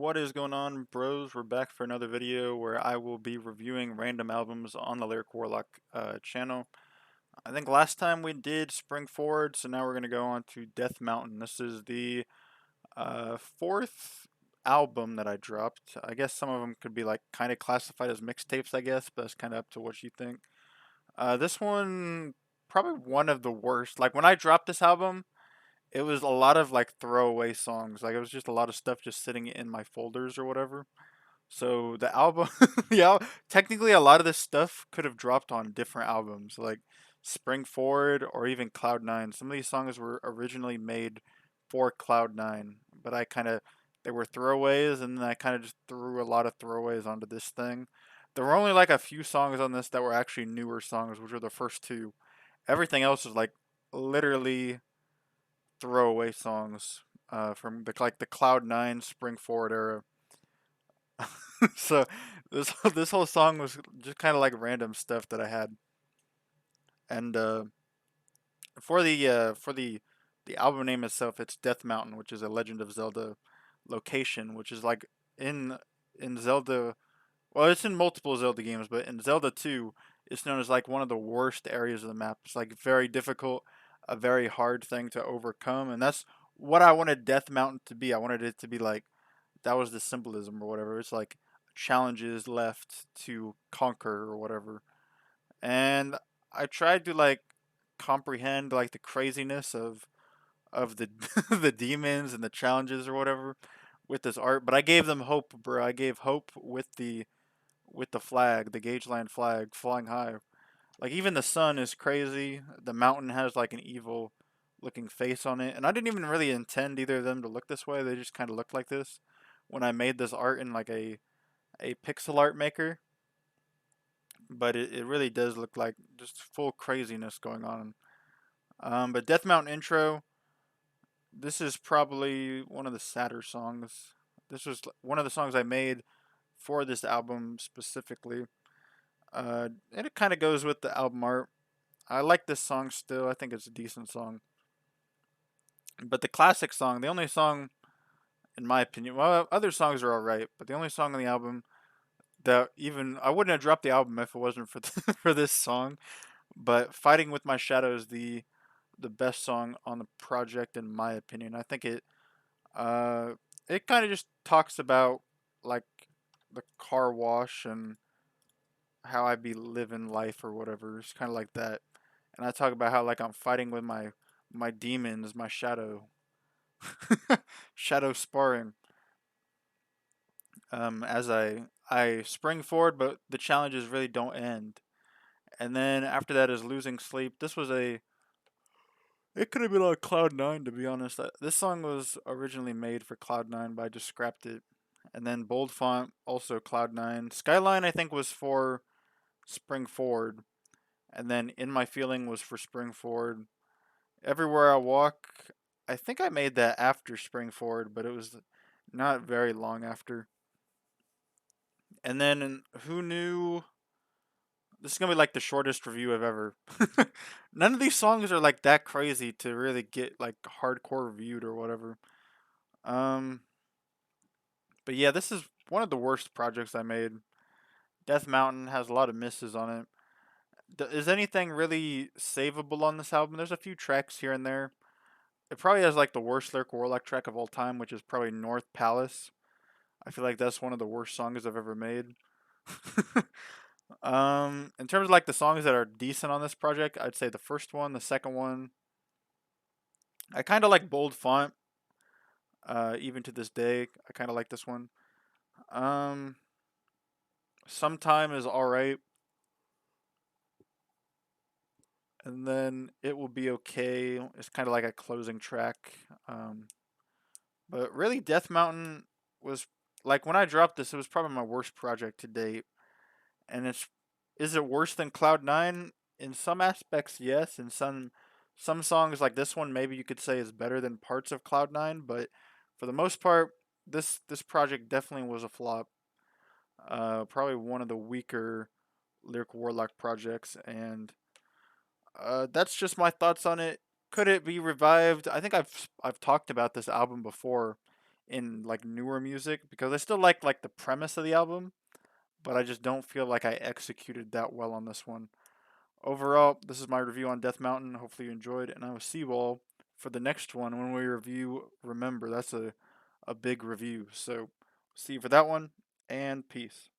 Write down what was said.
What is going on, bros? We're back for another video where I will be reviewing random albums on the Lyric Warlock channel. I think last time we did Spring Forward, so now we're going to go on to Death Mountain. This is the fourth album that I dropped. I guess some of them could be like kind of classified as mixtapes, I guess, but that's kind of up to what you think. This one, probably one of the worst. Like when I dropped this album, it was a lot of like throwaway songs. Like it was just a lot of stuff just sitting in my folders or whatever. So the album, yeah, technically a lot of this stuff could have dropped on different albums, like Spring Forward or even Cloud Nine. Some of these songs were originally made for Cloud Nine, but they were throwaways, and then I kind of just threw a lot of throwaways onto this thing. There were only like a few songs on this that were actually newer songs, which were the first two. Everything else was like literally throwaway songs from the Cloud Nine Spring Forward era. So this whole song was just kind of like random stuff that I had, and for the album name itself, it's Death Mountain, which is a Legend of Zelda location, which is like in in Zelda. Well, it's in multiple Zelda games, but in Zelda 2, it's known as like one of the worst areas of the map. It's like very difficult, a very hard thing to overcome, and that's what I wanted Death Mountain to be. I wanted it to be like that was the symbolism or whatever. It's like challenges left to conquer or whatever. And I tried to like comprehend like the craziness of the the demons and the challenges or whatever with this art, but I gave them hope, bro. I gave hope with the flag, the Gageland flag flying high. Like even the sun is crazy. The mountain has like an evil looking face on it, and I didn't even really intend either of them to look this way. They just kind of looked like this when I made this art in like a pixel art maker, but it really does look like just full craziness going on. But Death Mountain intro, this is probably one of the sadder songs. This was one of the songs I made for this album specifically. And it kind of goes with the album art. I like this song still. I think it's a decent song. But the classic song, the only song, in my opinion, well, other songs are alright, but the only song on the album that even I wouldn't have dropped the album if it wasn't for for this song. But Fighting with My Shadow is the best song on the project in my opinion. I think uh it kind of just talks about like the car wash and how I be living life or whatever. It's kind of like that. And I talk about how like I'm fighting with my demons, my shadow, shadow sparring. As I spring forward, but the challenges really don't end. And then after that is losing sleep. This was a It could have been on Cloud Nine, to be honest. This song was originally made for Cloud Nine, but I just scrapped it. And then Bold Font, also Cloud Nine. Skyline, I think, was for Spring Forward. And then In My Feeling was for Spring Forward. Everywhere I Walk, I think I made that after Spring Forward, but it was not very long after. And then Who Knew? This is gonna be like the shortest review I've ever. None of these songs are like that crazy to really get like hardcore reviewed or whatever. Um, but yeah, this is one of the worst projects I made. Death Mountain has a lot of misses on it. Is anything really savable on this album? There's a few tracks here and there. It probably has like the worst Lyric Warlock track of all time, which is probably North Palace. I feel like that's one of the worst songs I've ever made. In terms of like the songs that are decent on this project, I'd say the first one, the second one. I kind of like Bold Font. Even to this day, I kind of like this one. Um, Sometime is all right, and then It Will Be Okay. It's kind of like a closing track. Um, but really, Death Mountain was like when I dropped this, it was probably my worst project to date. And it's Is it worse than Cloud Nine? In some aspects, yes. In some songs like this one, maybe you could say is better than parts of Cloud Nine. But for the most part, this project definitely was a flop. Probably one of the weaker Lyric Warlock projects, and that's just my thoughts on it. Could it be revived? I think I've talked about this album before in like newer music because I still like the premise of the album, but I just don't feel like I executed that well on this one. Overall, this is my review on Death Mountain. Hopefully you enjoyed, and I will see you all for the next one when we review Remember. That's a big review. So see you for that one, and peace.